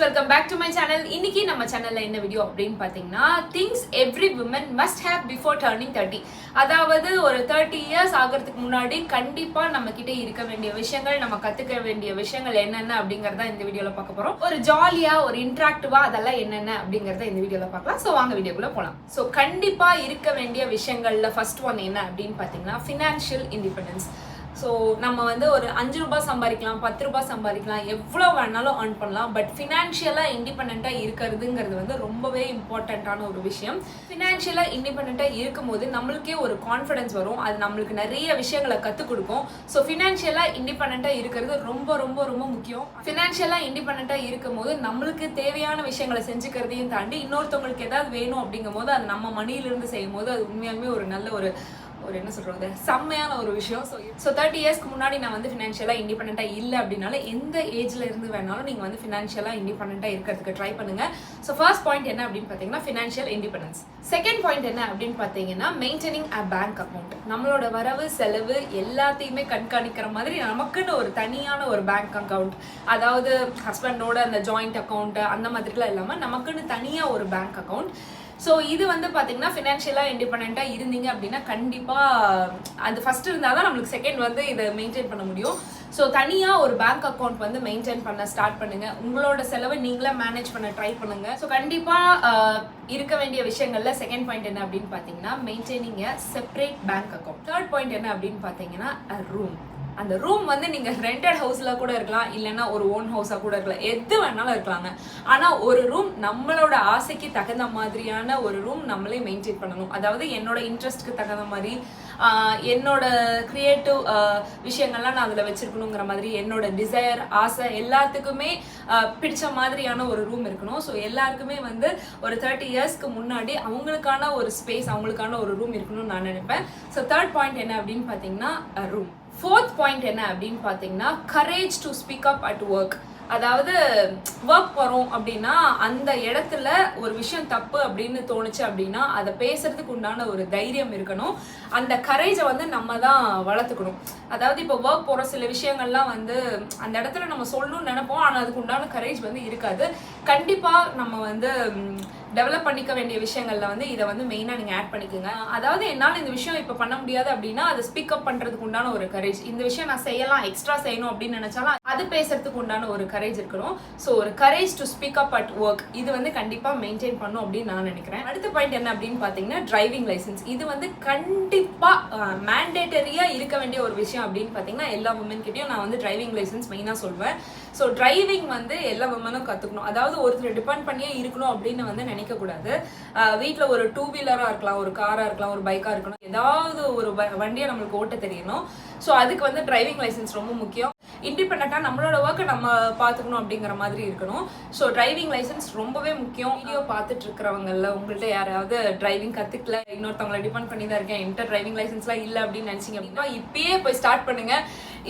welcome back to my channel. இன்னைக்கு நம்ம சேனல்ல என்ன வீடியோ அப்படினு பாத்தீங்கன்னா things every woman must have before turning 30. அதாவது ஒரு 30 years ஆகிறதுக்கு முன்னாடி கண்டிப்பா நம்ம கிட்ட இருக்க வேண்டிய விஷயங்கள், நம்ம கத்துக்க வேண்டிய விஷயங்கள் என்னென்ன அப்படிங்கறத இந்த வீடியோல பார்க்க போறோம். ஒரு ஜாலியா, ஒரு இன்டராக்டிவா அதெல்லாம் என்னென்ன அப்படிங்கறத இந்த வீடியோல பார்க்கலாம். சோ வாங்க வீடியோக்குள்ள போலாம். சோ கண்டிப்பா இருக்க வேண்டிய விஷயங்கள்ல ஃபர்ஸ்ட் ஒன் என்ன அப்படினு பாத்தீங்கன்னா financial independence. ஸோ நம்ம வந்து ஒரு 5 ரூபாய் சம்பாதிக்கலாம், 10 ரூபாய் சம்பாதிக்கலாம், எவ்வளோ வேணாலும் earn பண்ணலாம். பட் ஃபினான்ஷியலாக இண்டிபெண்ட்டாக இருக்கிறதுங்கிறது வந்து ரொம்பவே இம்பார்ட்டண்ட்டான ஒரு விஷயம். ஃபினான்ஷியலாக இண்டிபெண்ட்டாக இருக்கும்போது நம்மளுக்கே ஒரு கான்ஃபிடன்ஸ் வரும், அது நம்மளுக்கு நிறைய விஷயங்களை கற்றுக் கொடுக்கும். ஸோ ஃபினான்ஷியலாக இண்டிபெண்ட்டாக இருக்கிறது ரொம்ப ரொம்ப ரொம்ப முக்கியம். ஃபினான்ஷியலாக இண்டிபெண்ட்டாக இருக்கும்போது நம்மளுக்கு தேவையான விஷயங்களை செஞ்சுக்கிறதையும் தாண்டி இன்னொருத்தவங்களுக்கு ஏதாவது வேணும் அப்படிங்கும் போது அது நம்ம மணியிலிருந்து செய்யும் போது அது உண்மையாலுமே ஒரு நல்ல ஒரு என்ன சொல்றது, செம்மையான ஒரு விஷயம். ஸோ 30 இயர்ஸ்க்கு முன்னாடி நான் வந்து ஃபினான்ஷியலாக இண்டிபெண்ட்டாக இல்லை அப்படின்னால எந்த ஏஜ்ல இருந்து வேணாலும் நீங்கள் வந்து ஃபினான்ஷியலாக இண்டிபெண்ட்டாக இருக்கிறதுக்கு ட்ரை பண்ணுங்க. ஸோ ஃபர்ஸ்ட் பாயிண்ட் என்ன அப்படின்னு பார்த்தீங்கன்னா ஃபினான்ஷியல் இண்டிபெண்டன்ஸ். செகண்ட் பாயிண்ட் என்ன அப்படின்னு பார்த்தீங்கன்னா மெயின்டைனிங் அ பேங்க் அக்கௌண்ட். நம்மளோட வரவு செலவு எல்லாத்தையுமே கண்காணிக்கிற மாதிரி நமக்குன்னு ஒரு தனியான ஒரு பேங்க் அக்கௌண்ட், அதாவது ஹஸ்பண்டோட அந்த ஜாயிண்ட் அக்கௌண்ட் அந்த மாதிரிலாம் இல்லாமல் நமக்குன்னு தனியாக ஒரு பேங்க் அக்கௌண்ட். ஸோ இது வந்து பார்த்தீங்கன்னா ஃபினான்ஷியலாக இண்டிபெண்ட்டாக இருந்தீங்க அப்படின்னா கண்டிப்பாக அது ஃபர்ஸ்ட் இருந்தால் தான் நம்மளுக்கு செகண்ட் வந்து இதை மெயின்டைன் பண்ண முடியும். ஸோ தனியாக ஒரு பேங்க் அக்கௌண்ட் வந்து மெயின்டைன் பண்ண ஸ்டார்ட் பண்ணுங்க. உங்களோட செலவை நீங்களே மேனேஜ் பண்ண ட்ரை பண்ணுங்க. ஸோ கண்டிப்பாக இருக்க வேண்டிய விஷயங்கள்ல செகண்ட் பாயிண்ட் என்ன அப்படின்னு பார்த்தீங்கன்னா maintaining a separate bank account. Third point என்ன அப்படின்னு பார்த்தீங்கன்னா ரூம். அந்த ரூம் வந்து நீங்க ரெண்டட் ஹவுஸ்ல கூட இருக்கலாம், இல்லைன்னா ஒரு ஓன் ஹவுஸா கூட இருக்கலாம், எது வேணாலும் இருக்கலாங்க. ஆனா ஒரு ரூம் நம்மளோட ஆசைக்கு தகுந்த மாதிரியான ஒரு ரூம் நம்மளே மெயின்டைன் பண்ணணும். அதாவது என்னோட இன்ட்ரெஸ்ட்க்கு தகுந்த மாதிரி, என்னோட கிரியேட்டிவ் விஷயங்கள்லாம் நான் அதில் வச்சிருக்கணுங்கிற மாதிரி, என்னோட டிசைர் ஆசை எல்லாத்துக்குமே பிடிச்ச மாதிரியான ஒரு ரூம் இருக்கணும். ஸோ எல்லாருக்குமே வந்து ஒரு 30 இயர்ஸ்க்கு முன்னாடி அவங்களுக்கான ஒரு ஸ்பேஸ், அவங்களுக்கான ஒரு ரூம் இருக்கணும்னு நான் நினைப்பேன். ஸோ தேர்ட் பாயிண்ட் என்ன அப்படின்னு பார்த்தீங்கன்னா ரூம். ஃபோர்த் பாயிண்ட் என்ன அப்படின்னு பார்த்தீங்கன்னா courage to speak up at work. அதாவது ஒர்க் போகிறோம் அப்படின்னா அந்த இடத்துல ஒரு விஷயம் தப்பு அப்படின்னு தோணுச்சு அப்படின்னா அதை பேசுறதுக்கு உண்டான ஒரு தைரியம் இருக்கணும். அந்த கரேஜை வந்து நம்ம தான் வளர்த்துக்கணும். அதாவது இப்போ ஒர்க் போகிற சில விஷயங்கள்லாம் வந்து அந்த இடத்துல நம்ம சொல்லணும்னு நினைப்போம், ஆனால் அதுக்கு உண்டான கரேஜ் வந்து இருக்காது. கண்டிப்பாக நம்ம வந்து டெவலப் பண்ணிக்க வேண்டிய விஷயங்கள்ல வந்து இதை வந்து மெயினாக நீங்கள் ஆட் பண்ணிக்கோங்க. அதாவது என்னால் இந்த விஷயம் இப்போ பண்ண முடியாது அப்படின்னா அதை ஸ்பீக் அப் பண்ணுறதுக்கு உண்டான ஒரு கரேஜ், இந்த விஷயம் நான் செய்யலாம், எக்ஸ்ட்ரா செய்யணும் அப்படின்னு நினைச்சாலும் அது பேசுறதுக்கு உண்டான ஒரு கரேஜ் இருக்கணும். ஸோ ஒரு courage to speak up at work இது வந்து கண்டிப்பாக மெயின்டைன் பண்ணும் அப்படின்னு நான் நினைக்கிறேன். அடுத்த பாயிண்ட் என்ன அப்படின்னு பார்த்தீங்கன்னா டிரைவிங் லைசன்ஸ். இது வந்து கண்டிப்பாக மேண்டேட்டரியாக இருக்க வேண்டிய ஒரு விஷயம் அப்படின்னு பார்த்தீங்கன்னா எல்லா உமன் கிட்டையும் நான் வந்து டிரைவிங் லைசன்ஸ் மெயினாக சொல்வேன். ஸோ டிரைவிங் வந்து எல்லா உமனும் கற்றுக்கணும். அதாவது ஒருத்தர் டிபெண்ட் பண்ணியே இருக்கணும் அப்படின்னு வந்து நினைக்கக்கூடாது. வீட்டில் ஒரு 2 வீலராக இருக்கலாம், ஒரு காராக இருக்கலாம், ஒரு பைக்காக இருக்கணும், ஏதாவது ஒரு வண்டியை நம்மளுக்கு ஓட்ட தெரியணும். ஸோ அதுக்கு வந்து டிரைவிங் லைசன்ஸ் ரொம்ப முக்கியம். இண்டிபெண்ட்டாக நம்மளோட ஒர்க்கை நம்ம பார்த்துக்கணும் அப்படிங்கிற மாதிரி இருக்கணும். ஸோ டிரைவிங் லைசன்ஸ் ரொம்பவே முக்கியம். வீடியோ பார்த்துட்டு இருக்கிறவங்கள உங்கள்கிட்ட யாராவது டிரைவிங் கற்றுக்கல, இன்னொருத்தவங்களை டிபெண்ட் பண்ணி தான் இருக்கேன், என்கிட்ட டிரைவிங் லைசன்ஸ்லாம் இல்லை அப்படின்னு நினச்சிங்க அப்படின்னா இப்பயே போய் ஸ்டார்ட் பண்ணுங்க.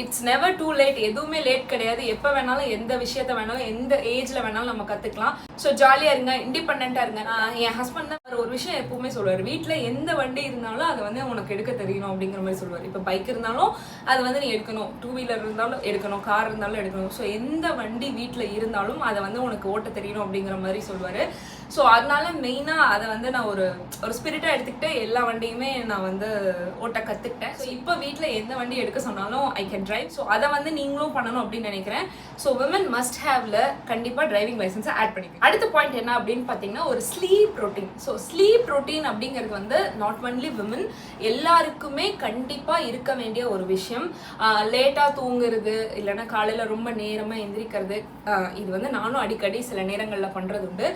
It's never too late. எதுவுமே லேட் கிடையாது. எப்போ வேணாலும் எந்த விஷயத்த வேணாலும் எந்த ஏஜ்ல வேணாலும் நம்ம கற்றுக்கலாம். ஸோ ஜாலியாக இருங்க, இண்டிபெண்ட்டாக இருங்க. என் ஹஸ்பண்ட் தான் ஒரு விஷயம் எப்பவுமே சொல்லுவார், வீட்டில் எந்த வண்டி இருந்தாலும் அதை வந்து உனக்கு எடுக்க தெரியணும் அப்படிங்கிற மாதிரி சொல்லுவார். இப்போ பைக் இருந்தாலும் அது வந்து நீ எடுக்கணும், 2 வீலர் இருந்தாலும் எடுக்கணும், கார் இருந்தாலும் எடுக்கணும். ஸோ எந்த வண்டி வீட்டில் இருந்தாலும் அதை வந்து உனக்கு ஓட்ட தெரியணும் அப்படிங்கிற மாதிரி சொல்லுவார். ஸோ அதனால மெயினாக அதை வந்து நான் ஒரு ஸ்பிரிட்டாக எடுத்துக்கிட்டு எல்லா வண்டியுமே நான் வந்து ஓட்ட கற்றுக்கிட்டேன். ஸோ இப்போ வீட்டில் எந்த வண்டி எடுக்க சொன்னாலும் ஐ கேன் டிரைவ். ஸோ அதை வந்து நீங்களும் பண்ணணும் அப்படின்னு நினைக்கிறேன். ஸோ விமன் மஸ்ட் ஹேவ்ல கண்டிப்பாக டிரைவிங் லைசன்ஸை ஆட் பண்ணிக்கணும். அடுத்த பாயிண்ட் என்ன அப்படின்னு பார்த்தீங்கன்னா ஒரு sleep routine. So sleep routine அப்படிங்கிறது வந்து நாட் ஒன்லி விமன், எல்லாருக்குமே கண்டிப்பாக இருக்க வேண்டிய ஒரு விஷயம். லேட்டாக தூங்குறது, இல்லைன்னா காலையில் ரொம்ப நேரமாக எந்திரிக்கிறது, இது வந்து நானும் அடிக்கடி சில நேரங்களில் பண்ணுறது உண்டு.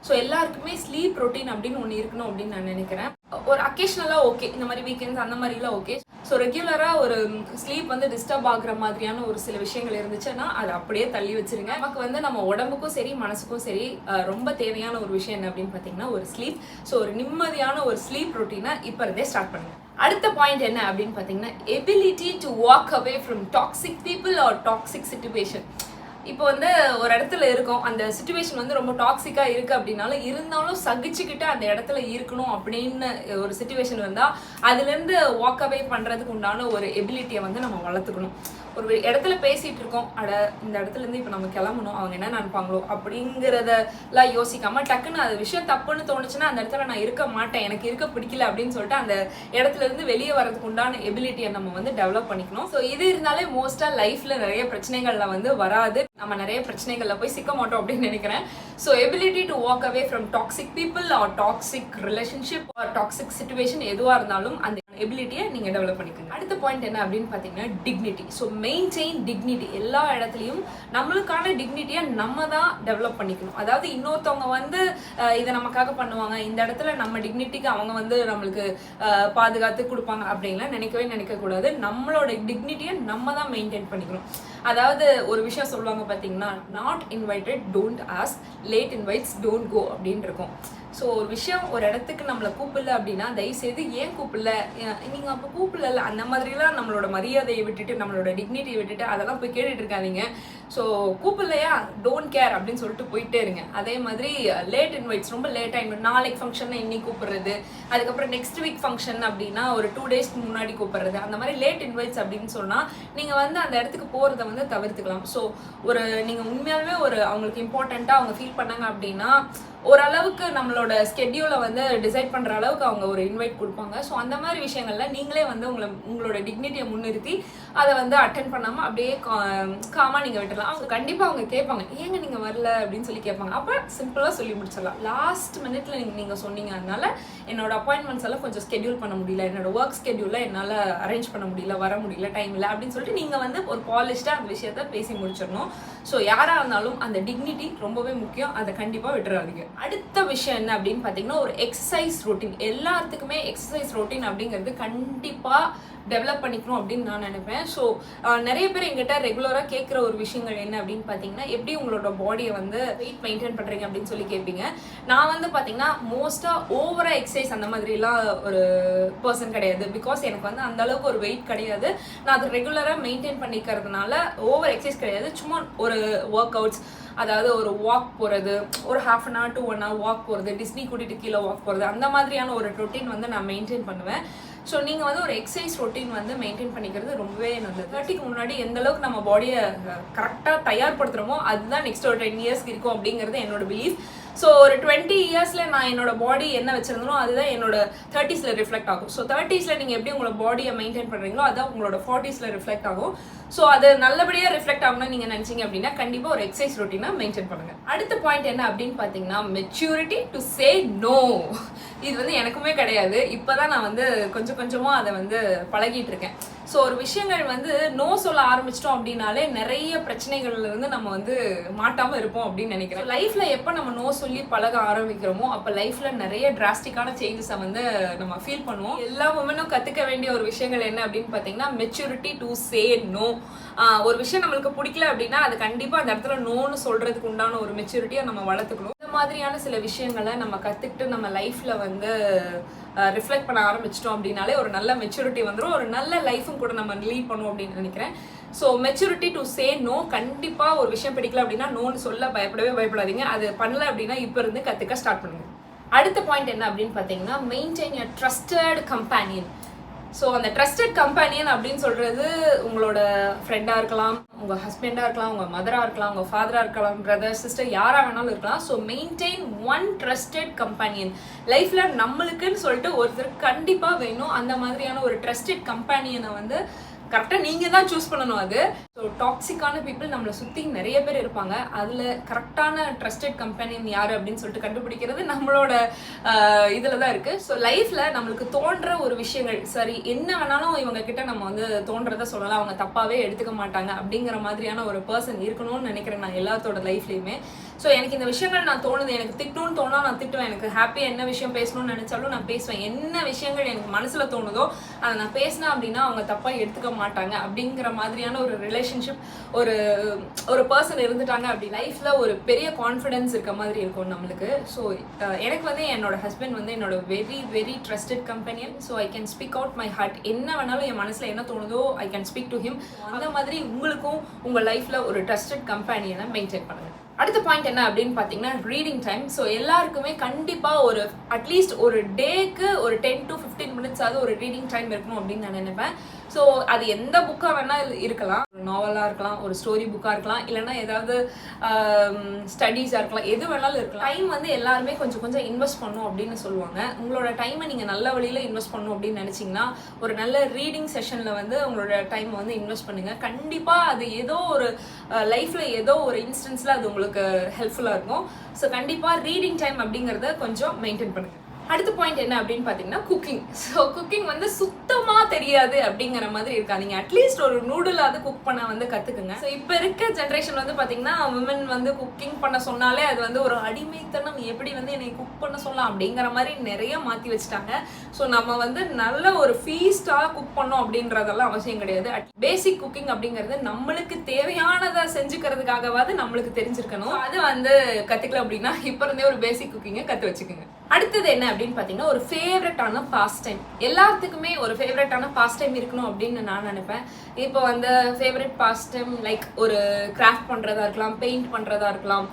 ஸோ எல்லாருக்குமே ஸ்லீப் ரொட்டீன் அப்படின்னு ஒன்று இருக்கணும் அப்படின்னு நான் நினைக்கிறேன். ஒரு அக்கேஷனலாக ஓகே, இந்த மாதிரி வீக்கெண்ட்ஸ் அந்த மாதிரிலாம் ஓகே. ஸோ ரெகுலராக ஒரு ஸ்லீப் வந்து டிஸ்டர்ப் ஆகுற மாதிரியான ஒரு சில விஷயங்கள் இருந்துச்சுன்னா அதை அப்படியே தள்ளி வச்சிருங்க. நமக்கு வந்து நம்ம உடம்புக்கும் சரி மனசுக்கும் சரி ரொம்ப தேவையான ஒரு விஷயம் என்ன அப்படின்னு பார்த்தீங்கன்னா ஒரு ஸ்லீப். ஸோ ஒரு நிம்மதியான ஒரு ஸ்லீப் ரொட்டீனை இப்போ இருந்தே ஸ்டார்ட் பண்ணுங்க. அடுத்த பாயிண்ட் என்ன அப்படின்னு பார்த்தீங்கன்னா ability to walk away from toxic people are toxic situation. இப்போ வந்து ஒரு இடத்துல இருக்கோம், அந்த சுச்சுவேஷன் வந்து ரொம்ப டாக்ஸிக்கா இருக்கு அப்படின்னாலும் இருந்தாலும் சகிச்சுக்கிட்டு அந்த இடத்துல இருக்கணும் அப்படின்னு ஒரு சுச்சுவேஷன் வந்தா அதுல இருந்து வாக் அவே பண்றதுக்கு உண்டான ஒரு எபிலிட்டியை வந்து நம்ம வளர்த்துக்கணும். ஒரு இடத்துல பேசிட்டு இருக்கோம், இந்த இடத்துல இருந்து இப்ப நம்ம கிளம்பணும், அவங்க என்ன நினைப்பாங்களோ அப்படிங்கறதெல்லாம் யோசிக்காம டக்குன்னு அது விஷயம் தப்புன்னு தோணுச்சுன்னா அந்த இடத்துல நான் இருக்க மாட்டேன், எனக்கு இருக்க பிடிக்கல அப்படின்னு சொல்லிட்டு அந்த இடத்துல இருந்து வெளியே வரதுக்கு உண்டான எபிலிட்டியை நம்ம வந்து டெவலப் பண்ணிக்கணும். ஸோ இது இருந்தாலே மோஸ்டா லைஃப்ல நிறைய பிரச்சனைகள்ல வந்து வராது, நம்ம நிறைய பிரச்சனைகள்ல போய் சிக்க மாட்டோம் அப்படின்னு நினைக்கிறேன். So ability to walk away from toxic people are toxic relationship or toxic situation எதுவா இருந்தாலும் அந்த எபிலிட்டியை நீங்க டெவலப் பண்ணிக்கோங்க. அடுத்த பாயிண்ட் என்ன அப்படின்னு பாத்தீங்கன்னா டிக்னிட்டி. So maintain dignity. எல்லா இடத்துலையும் நம்மளுக்கான டிக்னிட்டியை நம்ம தான் டெவலப் பண்ணிக்கணும். அதாவது இன்னொருத்தவங்க வந்து இதை நமக்காக பண்ணுவாங்க, இந்த இடத்துல நம்ம டிக்னிட்டிக்கு அவங்க வந்து நம்மளுக்கு பாதுகாத்து கொடுப்பாங்க அப்படின்லாம் நினைக்க கூடாது. நம்மளோட டிக்னிட்டியை நம்ம தான் மெயின்டைன் பண்ணிக்கணும். அதாவது ஒரு விஷயம் சொல்லுவாங்க பார்த்தீங்கன்னா, not invited don't ask, late invites don't go அப்படின்னு இருக்கும். ஸோ ஒரு விஷயம் ஒரு இடத்துக்கு நம்மளை கூப்பிடல அப்படின்னா தயவுசெய்து ஏன் கூப்பிடல, நீங்கள் அப்போ கூப்பிடல, அந்த மாதிரிலாம் நம்மளோட மரியாதையை விட்டுட்டு நம்மளோட டிக்னிட்டியை விட்டுட்டு அதெல்லாம் போய் கேட்டுட்டு இருக்காதீங்க. ஸோ கூப்பிடலையா டோன்ட் கேர் அப்படின்னு சொல்லிட்டு போயிட்டே இருங்க. அதே மாதிரி லேட் இன்வைட்ஸ், ரொம்ப லேட்டாக இன்வைட், நாளைக்கு ஃபங்க்ஷன் இன்னைக்கு கூப்பிடுறது, அதுக்கப்புறம் நெக்ஸ்ட் வீக் ஃபங்க்ஷன் அப்படின்னா ஒரு 2 டேஸ்க்கு முன்னாடி கூப்பிடுறது, அந்த மாதிரி லேட் இன்வைட்ஸ் அப்படின்னு சொன்னால் நீங்கள் வந்து அந்த இடத்துக்கு போகிறத வந்து தவிர்த்துக்கலாம். ஸோ ஒரு நீங்கள் உண்மையாகவே ஒரு அவங்களுக்கு இம்பார்ட்டண்ட்டாக அவங்க ஃபீல் பண்ணாங்க அப்படின்னா ஓரளவுக்கு நம்மளோட ஸ்கெட்யூலை வந்து டிசைட் பண்ணுற அளவுக்கு அவங்க ஒரு இன்வைட் கொடுப்பாங்க. ஸோ அந்த மாதிரி விஷயங்கள்ல நீங்களே வந்து உங்களோட டிக்னிட்டியை முன்னிறுத்தி அதை வந்து அட்டென்ட் பண்ணாமல் அப்படியே காமாக நீங்கள் விட்டுடலாம். அவங்க கண்டிப்பாக அவங்க கேட்பாங்க, ஏங்க நீங்கள் வரல அப்படின்னு சொல்லி கேட்பாங்க. அப்போ சிம்பிளாக சொல்லி முடிச்சிடலாம், லாஸ்ட் மினிட்ல நீங்கள் சொன்னீங்க, அதனால என்னோட அப்பாயின்மெண்ட்ஸ் எல்லாம் கொஞ்சம் ஸ்கெட்யூல் பண்ண முடியல, என்னோட ஒர்க் ஸ்கெட்யூலில் என்னால் அரேஞ்ச் பண்ண முடியல, வர முடியல, டைம் இல்லை அப்படின்னு சொல்லிட்டு நீங்கள் வந்து ஒரு பாலிஷ்டாக அந்த விஷயத்த பேசி முடிச்சிடணும். ஸோ யாராக இருந்தாலும் அந்த டிக்னிட்டி ரொம்பவே முக்கியம், அதை கண்டிப்பாக விட்டுறாதீங்க. அடுத்த விஷயம் என்ன அப்படின்னு பார்த்தீங்கன்னா ஒரு எக்ஸசைஸ் ரொட்டீன். எல்லாத்துக்குமே எக்ஸசைஸ் ரொட்டீன் அப்படிங்கிறது கண்டிப்பாக டெவலப் பண்ணிக்கணும் அப்படின்னு நான் நினைப்பேன். ஸோ நிறைய பேர் எங்கிட்ட ரெகுலராக கேட்குற ஒரு விஷயங்கள் என்ன அப்படின்னு பார்த்தீங்கன்னா, எப்படி உங்களோட பாடியை வந்து வெயிட் மெயின்டைன் பண்ணுறீங்க அப்படின்னு சொல்லி கேட்பீங்க. நான் வந்து பார்த்தீங்கன்னா மோஸ்ட்டாக ஓவராக எக்ஸசைஸ் அந்த மாதிரிலாம் ஒரு பர்சன் கிடையாது. பிகாஸ் எனக்கு வந்து அந்த அளவுக்கு ஒரு வெயிட் கிடையாது. நான் அது ரெகுலராக மெயின்டைன் பண்ணிக்கிறதுனால ஓவர் எக்ஸசைஸ் கிடையாது. சும்மா ஒரு ஒர்க் அவுட்ஸ், அதாவது ஒரு வாக் போகிறது, ஒரு 1/2 hour to 1 hour வாக் போகிறது, டிஸ்னி கூட்டிகிட்டு கீழே வாக் போகிறது, அந்த மாதிரியான ஒரு ரொட்டீன் வந்து நான் மெயின்டைன் பண்ணுவேன். ஸோ நீங்கள் வந்து ஒரு எக்ஸசைஸ் ரொட்டீன் வந்து மெயின்டைன் பண்ணிக்கிறது ரொம்பவே நல்லது. 30க்கு முன்னாடி எந்த அளவுக்கு நம்ம பாடியை கரெக்டாக தயார்படுத்துகிறோமோ அதுதான் நெக்ஸ்ட் ஒரு 10 years இருக்கும் அப்படிங்கிறது என்னோட பிலீஃப். ஸோ ஒரு 20 yearsல நான் என்னோட பாடி என்ன வச்சிருந்தனோ அதுதான் என்னோட 30sல ரிஃப்ளெக்ட் ஆகும். ஸோ 30sல நீங்கள் எப்படி உங்களோட பாடியை மெயின்டைன் பண்ணுறீங்களோ அதுதான் உங்களோட 40sல ரிஃப்ளெக்ட் ஆகும். ஸோ அது நல்லபடியாக ரிஃப்ளெக்ட் ஆகணும்னு நீங்கள் நினச்சிங்க அப்படின்னா கண்டிப்பாக ஒரு எக்ஸசைஸ் ரொட்டீனை மெயின்டைன் பண்ணுங்க. அடுத்த பாயிண்ட் என்ன அப்படின்னு பார்த்தீங்கன்னா மெச்சூரிட்டி டு சே நோ. இது வந்து எனக்குமே கிடையாது, இப்போதான் நான் வந்து கொஞ்சமாக அதை வந்து பழகிட்டு இருக்கேன். ஸோ ஒரு விஷயங்கள் வந்து நோ சொல்ல ஆரம்பிச்சிட்டோம் அப்படின்னாலே நிறைய பிரச்சனைகள்ல இருந்து நம்ம வந்து மாட்டாமல் இருப்போம் அப்படின்னு நினைக்கிறேன். லைஃப்ல எப்போ நம்ம நோ சொல்லி பழக ஆரம்பிக்கிறோமோ அப்போ லைஃப்ல நிறைய டிராஸ்டிக்கான சேஞ்சஸை வந்து நம்ம ஃபீல் பண்ணுவோம். எல்லா உமனும் கற்றுக்க வேண்டிய ஒரு விஷயங்கள் என்ன அப்படின்னு பார்த்தீங்கன்னா மெச்சூரிட்டி டு சே நோ. ஒரு விஷயம் நம்மளுக்கு பிடிக்கல அப்படின்னா அது கண்டிப்பாக அந்த இடத்துல நோன்னு சொல்றதுக்கு உண்டான ஒரு மெச்சூரிட்டியை நம்ம வளர்த்துக்கணும். இந்த மாதிரியான சில விஷயங்களை நம்ம கற்றுக்கிட்டு நம்ம லைஃப்ல வந்து ரிஃப்ளெக்ட் பண்ண ஆரம்பிச்சிட்டோம் அப்படின்னாலே ஒரு நல்ல மெச்சூரிட்டி வந்துடும், ஒரு நல்ல லைஃபும் கூட நம்ம லீட் பண்ணுவோம் அப்படின்னு நினைக்கிறேன். So maturity to say no. கண்டிப்பாக ஒரு விஷயம் பிடிக்கல அப்படின்னா நோன்னு சொல்ல பயப்படாதீங்க. அது பண்ணல அப்படின்னா இப்போ இருந்து கற்றுக்க ஸ்டார்ட் பண்ணுங்க. அடுத்த பாயிண்ட் என்ன அப்படின்னு பார்த்தீங்கன்னா maintain your trusted companion. So அந்த ட்ரஸ்டட் கம்பேனியன் அப்படின்னு சொல்கிறது உங்களோட ஃப்ரெண்டாக இருக்கலாம், உங்கள் ஹஸ்பண்டாக இருக்கலாம், உங்கள் மதராக இருக்கலாம், உங்கள் ஃபாதராக இருக்கலாம், பிரதர் சிஸ்டர் யாராக வேணாலும் இருக்கலாம். So maintain one trusted companion. லைஃப்பில் நம்மளுக்குன்னு சொல்லிட்டு ஒருத்தர் கண்டிப்பாக வேணும். அந்த மாதிரியான ஒரு ட்ரஸ்டட் கம்பேனியனை வந்து கரெக்டாக நீங்கள் தான் சூஸ் பண்ணணும். அது ஸோ டாக்ஸிக்கான பீப்புள் நம்மளை சுற்றி நிறைய பேர் இருப்பாங்க. அதில் கரெக்டான ட்ரஸ்டட் கம்பெனியன் யார் அப்படின்னு சொல்லிட்டு கண்டுபிடிக்கிறது நம்மளோட இதில் தான் இருக்குது. ஸோ லைஃப்பில் நம்மளுக்கு தோன்ற ஒரு விஷயங்கள் சரி என்ன வேணாலும் இவங்க கிட்ட நம்ம வந்து தோன்றதை சொல்லலாம், அவங்க தப்பாகவே எடுத்துக்க மாட்டாங்க அப்படிங்கிற மாதிரியான ஒரு பர்சன் இருக்கணும்னு நினைக்கிறேன் நான் எல்லாத்தோட லைஃப்லையுமே. ஸோ எனக்கு இந்த விஷயங்கள் நான் தோணுது, எனக்கு திட்டணும்னு தோணா நான் திட்டுவேன், எனக்கு ஹாப்பியாக என்ன விஷயம் பேசணும்னு நினைச்சாலும் நான் பேசுவேன். என்ன விஷயங்கள் எனக்கு மனசுல தோணுதோ அதை நான் பேசினேன் அப்படின்னா அவங்க தப்பா எடுத்துக்க மாட்டாங்க அப்படிங்கிற மாதிரியான ஒரு ரிலேஷன்ஷிப் ஒரு பர்சன் இருந்துட்டாங்க அப்படி லைஃப்ல ஒரு பெரிய கான்ஃபிடன்ஸ் இருக்க மாதிரி இருக்கும் நம்மளுக்கு. ஸோ எனக்கு வந்து என்னோட ஹஸ்பண்ட் வந்து என்னோட very very trusted companion. So I can speak out my heart. என்ன வேணாலும் என் மனசுல என்ன தோணுதோ I can speak to him. அந்த மாதிரி உங்களுக்கும் உங்க லைஃப்ல ஒரு ட்ரஸ்டட் கம்பெனியனை மெயின்டைன் பண்ணுங்க. அடுத்த பாயிண்ட் என்ன அப்படின்னு பார்த்தீங்கன்னா ரீடிங் டைம். ஸோ எல்லாருக்குமே கண்டிப்பாக ஒரு அட்லீஸ்ட் ஒரு டேக்கு ஒரு 10 to 15 minutes ஆகுது ஒரு ரீடிங் டைம் இருக்கணும் அப்படின்னு நான் நினைப்பேன். ஸோ அது எந்த புக்காக வேணால் இருக்கலாம், ஒரு நாவலாக இருக்கலாம், ஒரு ஸ்டோரி புக்காக இருக்கலாம், இல்லைன்னா ஏதாவது ஸ்டடீஸாக இருக்கலாம், எது வேணாலும் இருக்கலாம். டைம் வந்து எல்லாருமே கொஞ்சம் கொஞ்சம் இன்வெஸ்ட் பண்ணும் அப்படின்னு சொல்லுவாங்க. உங்களோட டைமை நீங்கள் நல்ல வழியில் இன்வெஸ்ட் பண்ணணும் அப்படின்னு நினச்சிங்கன்னா ஒரு நல்ல ரீடிங் செஷனில் வந்து உங்களோட டைமை வந்து இன்வெஸ்ட் பண்ணுங்கள். கண்டிப்பாக அது ஏதோ ஒரு லைஃப்பில் ஏதோ ஒரு இன்ஸ்டன்ஸில் அது உங்களுக்கு ஹெல்ப்ஃபுல்லாக இருக்கும். ஸோ கண்டிப்பாக ரீடிங் டைம் அப்படிங்கிறத கொஞ்சம் மெயின்டைன் பண்ணுங்கள். அடுத்த பாயிண்ட் என்ன அப்படின்னு பார்த்தீங்கன்னா குக்கிங். ஸோ குக்கிங் வந்து சுத்தமாக தெரியாது அப்படிங்கிற மாதிரி இருக்காதீங்க. அட்லீஸ்ட் ஒரு நூடுலாவது குக் பண்ண வந்து கற்றுக்குங்க. ஸோ இப்போ இருக்க ஜென்ரேஷன் வந்து பார்த்தீங்கன்னா விமன் வந்து குக்கிங் பண்ண சொன்னாலே அது வந்து ஒரு அடிமைத்தனம், எப்படி வந்து என்னை குக் பண்ண சொல்லலாம் அப்படிங்கிற மாதிரி நிறைய மாற்றி வச்சுட்டாங்க. ஸோ நம்ம வந்து நல்ல ஒரு ஃபீஸ்டாக குக் பண்ணோம் அப்படின்றதெல்லாம் அவசியம் கிடையாது. பேசிக் குக்கிங் அப்படிங்கிறது நம்மளுக்கு தேவையானதை செஞ்சுக்கிறதுக்காகவாது நம்மளுக்கு தெரிஞ்சிருக்கணும். அது வந்து கற்றுக்கல அப்படின்னா இப்போ இருந்தே ஒரு பேசிக் குக்கிங்கை கற்று வச்சுக்கோங்க. அடுத்தது என்ன அப்படின்னு பார்த்தீங்கன்னா ஒரு ஃபேவரட்டான பாஸ்ட் டைம். எல்லாத்துக்குமே ஒரு ஃபேவரட்டான பாஸ்ட் டைம் இருக்கணும் அப்படின்னு நான் நினைப்பேன். இப்போ வந்து ஃபேவரட் பாஸ்ட் டைம் லைக் ஒரு கிராஃப்ட் பண்ணுறதா இருக்கலாம், பெயிண்ட் பண்ணுறதா இருக்கலாம்,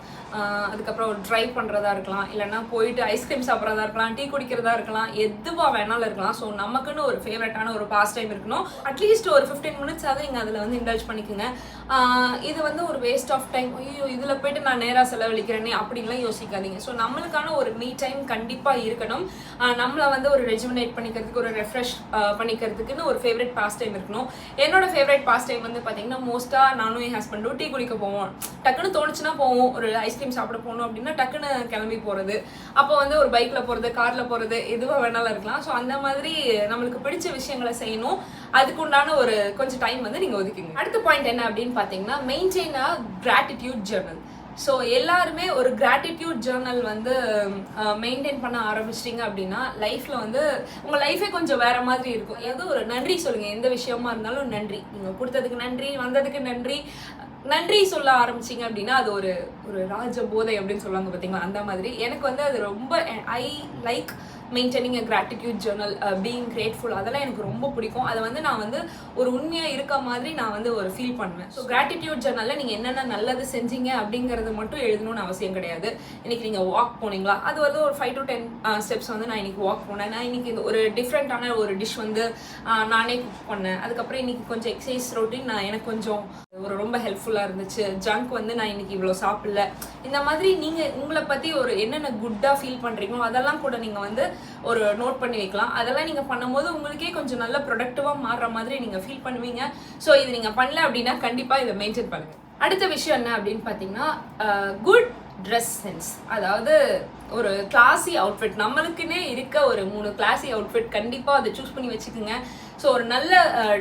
அதுக்கப்புறம் ஒரு ட்ரைவ் பண்ணுறதா இருக்கலாம், இல்லைன்னா போயிட்டு ஐஸ்கிரீம் சாப்பிட்றதா இருக்கலாம், டீ குடிக்கிறதா இருக்கலாம், எதுவாக வேணாலும் இருக்கலாம். ஸோ நமக்குன்னு ஒரு ஃபேவரட்டான ஒரு பாஸ்ட் டைம் இருக்கணும். அட்லீஸ்ட் ஒரு 15 minutes ஆகுது நீங்கள் அதில் வந்து இன்டல்ஜ் பண்ணிக்கோங்க. இது வந்து ஒரு வேஸ்ட் ஆஃப் டைம், ஐயோ இதில் போயிட்டு நான் நேராக செலவழிக்கிறேனே அப்படின்லாம் யோசிக்காதீங்க. ஸோ நம்மளுக்கான ஒரு மீ டைம் கண்டிப்பாக இருக்கணும். நம்மளை வந்து ஒரு ரெஜுமினேட் பண்ணிக்கிறதுக்கு, ஒரு ரெஃப்ரெஷ் பண்ணிக்கிறதுக்குன்னு ஒரு ஃபேவரட் பாஸ்ட் டைம் இருக்கணும். என்னோட ஃபேவரட் பாஸ்ட் டைம் வந்து பார்த்தீங்கன்னா மோஸ்ட்டாக நானும் என் ஹஸ்பண்டும் டீ குடிக்க போவோம். டக்குன்னு தோணுச்சுன்னா போவோம். ஒரு ஐஸ்கிரீம் சாப்பிட போகணும் அப்படின்னா டக்குன்னு கிளம்பி போகிறது. அப்போ வந்து ஒரு பைக்கில் போகிறது, காரில் போகிறது, எதுவாக வேணாலும் இருக்கலாம். ஸோ அந்த மாதிரி நம்மளுக்கு பிடிச்ச விஷயங்களை செய்யணும். அதுக்குண்டான ஒரு கொஞ்சம் டைம் வந்து நீங்கள் ஒதுக்குங்க. அடுத்த பாயிண்ட் என்ன அப்படின்னு பார்த்தீங்கன்னா maintain a gratitude journal. So எல்லாருமே ஒரு கிராட்டிடியூட் ஜேர்னல் வந்து மெயின்டைன் பண்ண ஆரம்பிச்சிட்டிங்க அப்படின்னா லைஃப்பில் வந்து உங்கள் லைஃபே கொஞ்சம் வேறு மாதிரி இருக்கும். ஏதோ ஒரு நன்றி சொல்லுங்கள். எந்த விஷயமா இருந்தாலும் நன்றி, நீங்கள் கொடுத்ததுக்கு நன்றி, வந்ததுக்கு நன்றி, நன்றி சொல்ல ஆரம்பிச்சிங்க அப்படின்னா அது ஒரு ஒரு ராஜ போதை அப்படின்னு சொல்லுவாங்க பார்த்தீங்களா, அந்த மாதிரி. எனக்கு வந்து அது ரொம்ப I like maintaining a gratitude Journal, being grateful, அதெல்லாம் எனக்கு ரொம்ப பிடிக்கும். அதை வந்து நான் வந்து ஒரு உண்மையாக இருக்க மாதிரி நான் வந்து ஒரு ஃபீல் பண்ணுவேன். ஸோ கிராட்டிடியூட் ஜேர்னலில் நீங்கள் என்னென்ன நல்லது செஞ்சீங்க அப்படிங்கிறது மட்டும் எழுதணும்னு அவசியம் கிடையாது. இன்னைக்கு நீங்கள் வாக் போனீங்களா, அது வந்து ஒரு 5 to 10 ஸ்டெப்ஸ் வந்து நான் இன்னைக்கு வாக் போனேன், நான் இன்னைக்கு ஒரு டிஃப்ரெண்ட்டான ஒரு டிஷ் வந்து நானே குக் பண்ணேன், அதுக்கப்புறம் இன்னைக்கு கொஞ்சம் எக்ஸசைஸ் ரொட்டீன் நான் எனக்கு கொஞ்சம் ஒரு ரொம்ப ஹெல்ப்ஃபுல்லாக இருந்துச்சு, ஜங்க் வந்து நான் இன்னைக்கு இவ்வளோ சாப்பிடல. இந்த மாதிரி நீங்கள் உங்களை பற்றி ஒரு என்னென்ன குட்டாக ஃபீல் பண்ணுறீங்களோ அதெல்லாம் கூட நீங்கள் வந்து ஒரு நோட் பண்ணி வைக்கலாம். அதெல்லாம் நீங்கள் பண்ணும்போது உங்களுக்கே கொஞ்சம் நல்ல ப்ரொடக்டிவாக மாறுற மாதிரி நீங்கள் ஃபீல் பண்ணுவீங்க. ஸோ இது நீங்கள் பண்ணல அப்படின்னா கண்டிப்பாக இதை மெயின்டைன் பண்ணுங்கள். அடுத்த விஷயம் என்ன அப்படின்னு பார்த்தீங்கன்னா குட் ட்ரெஸ் சென்ஸ். அதாவது ஒரு கிளாஸி அவுட்ஃபிட், நம்மளுக்குன்னே இருக்க ஒரு 3 கிளாஸி அவுட்ஃபிட் கண்டிப்பாக அதை சூஸ் பண்ணி வச்சுக்கோங்க. ஸோ ஒரு நல்ல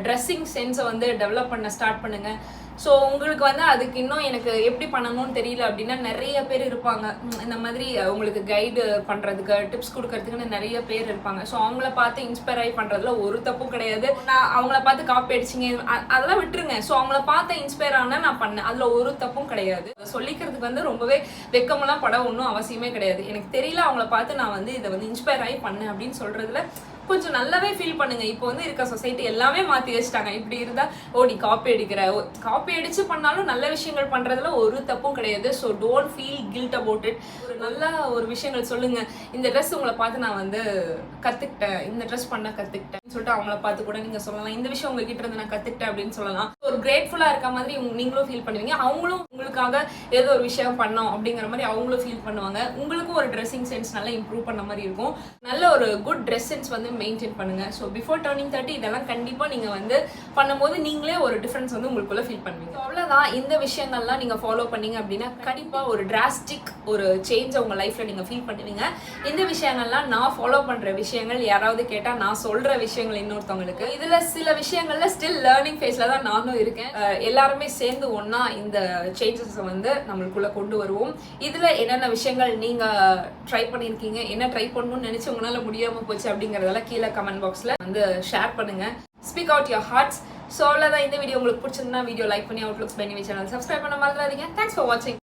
ட்ரெஸ்ஸிங் சென்ஸை வந்து டெவலப் பண்ண ஸ்டார்ட் பண்ணுங்கள். ஸோ உங்களுக்கு வந்து அதுக்கு இன்னும் எனக்கு எப்படி பண்ணணும்னு தெரியல அப்படின்னா நிறைய பேர் இருப்பாங்க. இந்த மாதிரி உங்களுக்கு கைடு பண்ணுறதுக்கு, டிப்ஸ் கொடுக்கறதுக்குன்னு நிறைய பேர் இருப்பாங்க. ஸோ அவங்கள பார்த்து இன்ஸ்பயர் ஆகி பண்ணுறதுல ஒரு தப்பும் கிடையாது. நான் அவங்கள பார்த்து காப்பி அடிச்சிங்க அதெல்லாம் விட்டுருங்க. ஸோ அவங்கள பார்த்து இன்ஸ்பயர் ஆனால் நான் பண்ணேன், அதில் ஒரு தப்பும் கிடையாது. சொல்லிக்கிறதுக்கு வந்து ரொம்பவே வெக்கமெல்லாம் பட ஒன்றும் அவசியமே கிடையாது. எனக்கு தெரியல, அவங்கள பார்த்து நான் வந்து இதை வந்து இன்ஸ்பயர் ஆகி பண்ணேன் அப்படின்னு சொல்கிறதுல கொஞ்சம் நல்லாவே ஃபீல் பண்ணுங்க. இப்போ வந்து இருக்க சொசைட்டி எல்லாமே மாற்றி வச்சுட்டாங்க. இப்படி இருந்தால் நீ காப்பி அடிக்கிற, காப்பி அடிச்சு பண்ணாலும் நல்ல விஷயங்கள் பண்ணுறதுல ஒரு தப்பும் கிடையாது. So don't feel guilt about it. ஒரு நல்ல ஒரு விஷயங்கள் சொல்லுங்க. இந்த ட்ரெஸ் உங்களை பார்த்து நான் வந்து கற்றுக்கிட்டேன், இந்த ட்ரெஸ் பண்ண கற்றுக்கிட்டேன் சொல்லிட்டு அவங்கள பார்த்து கூட நீங்கள் சொல்லலாம். இந்த விஷயம் உங்ககிட்ட இருந்து நான் கற்றுக்கிட்டேன் அப்படின்னு சொல்லலாம். ஒரு கிரேட்ஃபுல்லாக இருக்க மாதிரி நீங்களும் ஃபீல் பண்ணுவீங்க, அவங்களும் உங்களுக்காக ஏதோ ஒரு விஷயம் பண்ணோம் அப்படிங்கிற மாதிரி அவங்களும் ஃபீல் பண்ணுவாங்க. உங்களுக்கும் ஒரு ட்ரெஸ்ஸிங் சென்ஸ் நல்லா இம்ப்ரூவ் பண்ண மாதிரி இருக்கும். நல்ல ஒரு குட் ட்ரெஸ் சென்ஸ் வந்து மெயின்டைன் பண்ணுங்க. ஸோ பிஃபோர் டர்னிங் 30 இதெல்லாம் கண்டிப்பாக நீங்கள் வந்து பண்ணும்போது நீங்களே ஒரு டிஃப்ரென்ஸ் வந்து உங்களுக்குள்ள ஃபீல் பண்ணுவீங்க. அவ்வளோதான். இந்த விஷயங்கள்லாம் நீங்கள் ஃபாலோ பண்ணீங்க அப்படின்னா கண்டிப்பாக ஒரு டிராஸ்டிக் ஒரு சேஞ்சை உங்கள் லைஃப்பில் நீங்கள் ஃபீல் பண்ணுவீங்க. இந்த விஷயங்கள்லாம் நான் ஃபாலோ பண்ணுற விஷயங்கள். யாராவது கேட்டால் நான் சொல்கிற விஷயங்கள் இன்னொருத்தவங்களுக்கு. இதில் சில விஷயங்கள்ல ஸ்டில் லேர்னிங் ஃபேஸில் தான் நானும் இருக்கேன். எல்லாருமே சேர்ந்து ஒன்றா இந்த சேஞ்சஸை வந்து நம்மளுக்குள்ளே கொண்டு வருவோம். இதில் என்னென்ன விஷயங்கள் நீங்கள் ட்ரை பண்ணியிருக்கீங்க, என்ன ட்ரை பண்ணணும்னு நினச்சி உங்களால் முடியாமல் போச்சு அப்படிங்கிறதெல்லாம் கீழே கமெண்ட் பாக்ஸில் வந்து ஷேர் பண்ணுங்கள். Speak out your hearts. So அவ்வளோதான். இந்த வீடியோ உங்களுக்கு பிடிச்சிருந்தா வீடியோ லைக் பண்ணி outlooks by Nivi channel subscribe பண்ண மறந்துடாதீங்க. தேங்க்ஸ் ஃபார் வாட்சிங்.